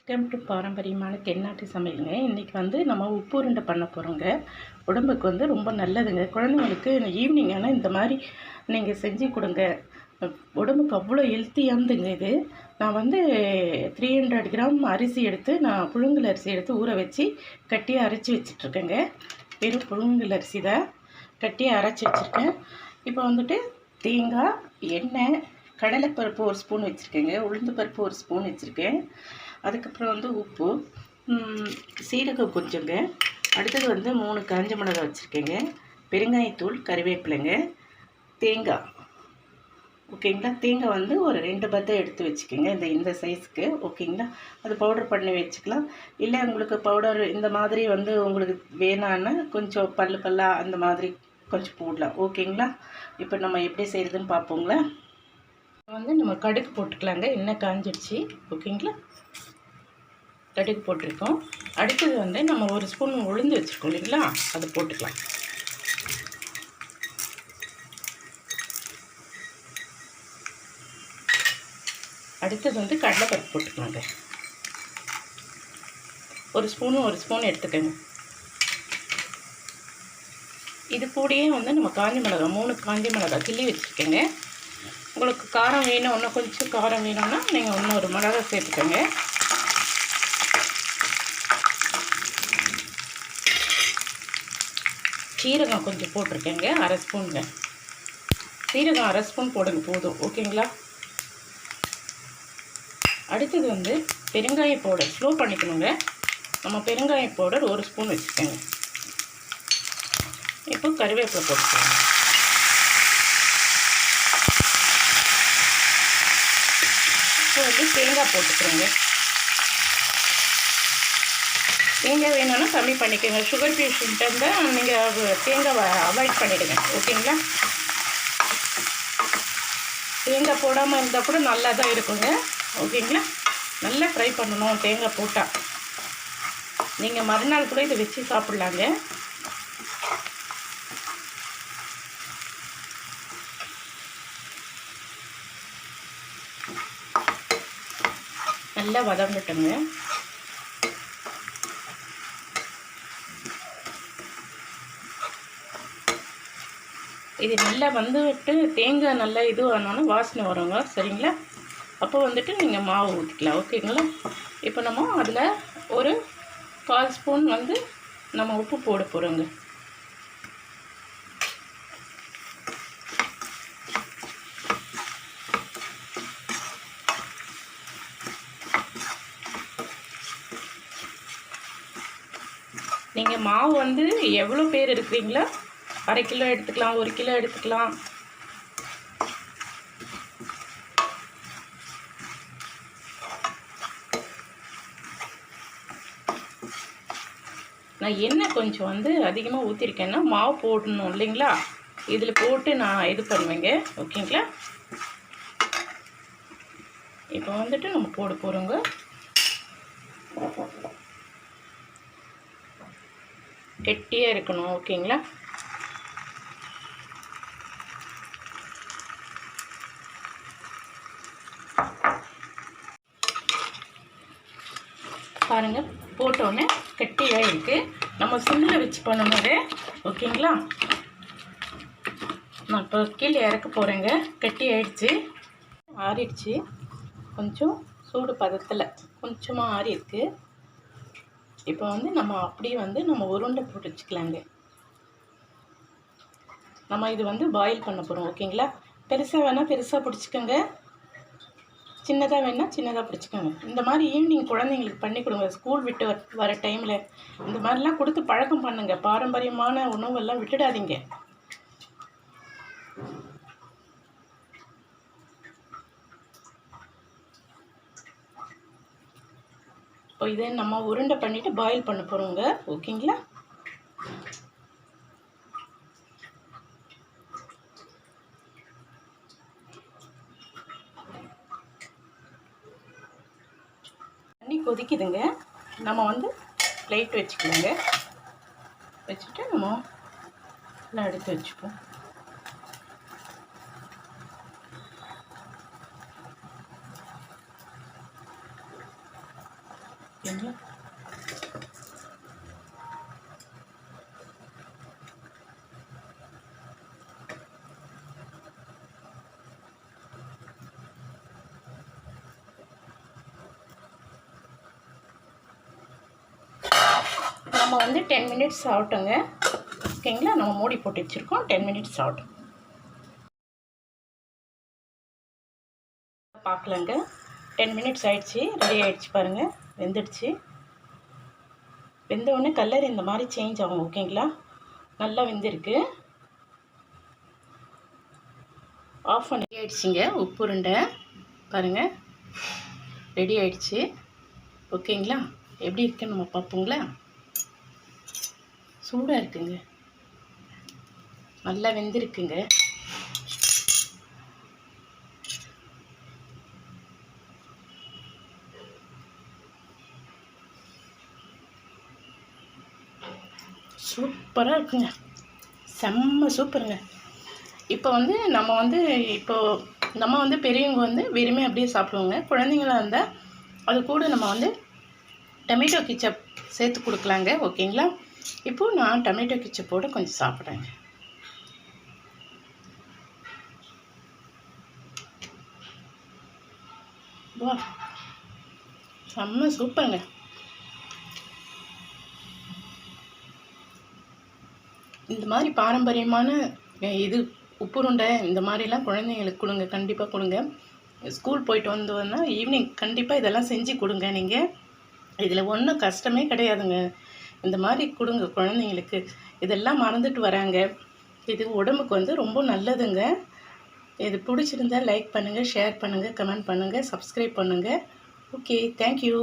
Welcome to பாரம்பரியமான தென்னாட்டு சமையலுங்க. இன்றைக்கி வந்து நம்ம உப்பு உருண்டை பண்ண போகிறோங்க. உடம்புக்கு வந்து ரொம்ப நல்லதுங்க. குழந்தைங்களுக்கு ஈவினிங் ஆனால் இந்த மாதிரி நீங்கள் செஞ்சு கொடுங்க. உடம்புக்கு அவ்வளோ ஹெல்த்தியானதுங்க இது. நான் வந்து 300 கிராம் அரிசி எடுத்து நான் புழுங்கல் அரிசி எடுத்து ஊற வச்சு கட்டியாக அரைச்சி வச்சிட்ருக்கேங்க. வெறும் புழுங்கல் அரிசி தான் கட்டியாக அரைச்சி வச்சுருக்கேன். இப்போ வந்துட்டு தேங்காய், எண்ணெய், கடலைப்பருப்பு ஒரு ஸ்பூன் வச்சுருக்கேங்க, உளுந்து பருப்பு ஒரு ஸ்பூன் வச்சுருக்கேன். அதுக்கப்புறம் வந்து உப்பு, சீரகம் கொஞ்சங்க, அடுத்தது வந்து 3 காஞ்ச மிளகாய் வச்சுருக்கேங்க, பெருங்காயத்தூள், கறிவேப்பிலைங்க, தேங்காய். ஓகேங்களா? தேங்காய் வந்து ஒரு 2 பத்தை எடுத்து வச்சுக்கோங்க, இந்த சைஸுக்கு. ஓகேங்களா? அது பவுடர் பண்ணி வச்சுக்கலாம். இல்லை உங்களுக்கு பவுடர் இந்த மாதிரி வந்து உங்களுக்கு வேணான்னா கொஞ்சம் பல்லாக அந்த மாதிரி கொஞ்சம் போடலாம். ஓகேங்களா? இப்போ நம்ம எப்படி செய்கிறதுன்னு பார்ப்போங்களா? வந்து நம்ம கடுகு போட்டுக்கலாங்க. எண்ணெய் காஞ்சிடுச்சு. ஓகேங்களா? கடுகு போட்டிருக்கோம். அடுத்தது வந்து நம்ம ஒரு ஸ்பூன் உளுந்து வச்சுருக்கோம் இல்லைங்களா, அதை போட்டுக்கலாம். அடுத்தது வந்து கடலைப்பருப்பு போட்டுக்கலாங்க. ஒரு ஸ்பூன் எடுத்துக்கோங்க. இது கூடயே வந்து நம்ம காஞ்ச மிளகாய் 3 காஞ்ச மிளகாய் கிள்ளி வச்சுருக்கேங்க. உங்களுக்கு காரம் வேணும், இன்னும் கொஞ்சம் காரம் வேணும்னா நீங்கள் இன்னொரு மிளகாய் சேர்த்துக்கோங்க. சீரகம் கொஞ்சம் போட்டிருக்கேங்க, அரை ஸ்பூனுங்க. சீரகம் அரை ஸ்பூன் போடுங்க போதும். ஓகேங்களா? அடுத்தது வந்து பெருங்காய பவுடர் ஸ்லோ பண்ணிக்கணுங்க. நம்ம பெருங்காய பவுடர் ஒரு ஸ்பூன் வச்சுக்கோங்க. இப்போ கறிவேப்பிலை போட்டுக்கோங்க. இப்போ வந்து தேங்காய் போட்டுக்கிறோங்க. தேங்காய் வேணும்னா கம்மி பண்ணிக்கோங்க. சுகர் பேஷண்ட்டாக இருந்தால் நீங்கள் தேங்காவை அவாய்ட் பண்ணிவிடுங்க. ஓகேங்களா? தேங்காய் போடாமல் இருந்தால் கூட நல்லா தான் இருக்குங்க. ஓகேங்களா? நல்லா ட்ரை பண்ணணும் தேங்காய் போட்டால். நீங்கள் மறுநாள் கூட இதை வச்சு சாப்பிட்லாங்க. நல்லா வதங்கட்டுங்க. இது நல்லா வந்துட்டு தேங்காய் நல்லா இது ஆனோன்னா வாசனை வருங்க. சரிங்களா? அப்போ வந்துட்டு நீங்கள் மாவு ஊற்றிக்கலாம். ஓகேங்களா? இப்போ நம்ம அதில் ஒரு 1/4 ஸ்பூன் வந்து நம்ம உப்பு போட போகிறோங்க. நீங்கள் மாவு வந்து எவ்வளோ பேர் இருக்கிறீங்களோ 1/2 கிலோ எடுத்துக்கலாம், 1 கிலோ எடுத்துக்கலாம். நான் எண்ணெய் கொஞ்சம் வந்து அதிகமாக ஊற்றிருக்கேன்னா மாவு போடணும் இல்லைங்களா, இதில் போட்டு நான் இது பண்ணுவேங்க. ஓகேங்களா? இப்போ வந்துட்டு நம்ம போட போகிறோங்க. கெட்டியாக இருக்கணும். ஓகேங்களா? பாருங்கள், போட்டோன்னே கெட்டியாக இருக்குது. நம்ம சிம்மில் வச்சு பண்ணணுங்க. ஓகேங்களா? நான் இப்போ கீழே இறக்க போகிறேங்க. கெட்டி ஆயிடுச்சு, ஆறிடுச்சு. கொஞ்சம் சூடு பதத்தில் கொஞ்சமாக ஆறி இருக்குது. இப்போ வந்து நம்ம அப்படியே வந்து நம்ம உருண்டை போட்டு வச்சுக்கலாங்க. நம்ம இது வந்து பாயில் பண்ண போகிறோம். ஓகேங்களா? பெருசாக வேணால் பெருசாக பிடிச்சிக்கோங்க, சின்னதாக வேணால் சின்னதாக பிடிச்சிக்கோங்க. இந்த மாதிரி ஈவினிங் குழந்தைங்களுக்கு பண்ணி கொடுங்க. ஸ்கூல் விட்டு வர டைமில் இந்த மாதிரிலாம் கொடுத்து பழக்கம் பண்ணுங்க. பாரம்பரியமான உணவெல்லாம் விட்டுடாதீங்க. இப்போ இதை நம்ம உருண்டை பண்ணிவிட்டு பாயில் பண்ண போகிறோங்க. ஓகேங்களா? தண்ணி கொதிக்குதுங்க. நம்ம வந்து பிளேட் வச்சுக்கலாங்க. வச்சுட்டு நம்ம எல்லாம் எடுத்து வச்சுப்போம். ஓகேங்களா? நம்ம வந்து 10 மினிட்ஸ் ஆகட்டுங்க. ஓகேங்களா? நம்ம மூடி போட்டு வச்சுருக்கோம். 10 மினிட்ஸ் ஆகட்டும். பார்க்கலாங்க. 10 மினிட்ஸ் ஆயிடுச்சு. ரெடி ஆகிடுச்சு பாருங்கள். வெந்துடுச்சு. வெந்தவுடனே கலர் இந்த மாதிரி சேஞ்ச் ஆகும். ஓகேங்களா? நல்லா வெந்திருக்கு. ஆஃப் பண்ணி ஆயிடுச்சுங்க. உப்பு உருண்டை பாருங்கள் ரெடி ஆயிடுச்சு. ஓகேங்களா? எப்படி இருக்குன்னு நம்ம பார்ப்போங்களா? சூடாக இருக்குங்க. நல்லா வெந்திருக்குங்க. சூப்பராக இருக்குங்க. செம்ம சூப்பருங்க. இப்போ வந்து நம்ம வந்து பெரியவங்க வந்து வெறுமே அப்படியே சாப்பிடுவோங்க. குழந்தைங்களாக இருந்தால் அது கூட நம்ம வந்து டொமேட்டோ கெச்சப் சேர்த்து கொடுக்கலாங்க. ஓகேங்களா? இப்போது நான் டொமேட்டோ கெச்சப்போடு கொஞ்சம் சாப்பிட்றேங்க. வா, செம்ம சூப்பருங்க. இந்த மாதிரி பாரம்பரியமான இது உப்புருண்டை இந்த மாதிரிலாம் குழந்தைங்களுக்கு கொடுங்க. கண்டிப்பாக கொடுங்க. ஸ்கூல் போயிட்டு வந்தோன்னா ஈவினிங் கண்டிப்பாக இதெல்லாம் செஞ்சு கொடுங்க. நீங்கள் இதில் ஒன்றும் கஷ்டமே கிடையாதுங்க. இந்த மாதிரி கொடுங்க குழந்தைங்களுக்கு. இதெல்லாம் மறந்துட்டு வராங்க. இது உடம்புக்கு வந்து ரொம்ப நல்லதுங்க. இது பிடிச்சிருந்தா லைக் பண்ணுங்கள், ஷேர் பண்ணுங்கள், கமெண்ட் பண்ணுங்கள், சப்ஸ்கிரைப் பண்ணுங்கள். Okay, thank you.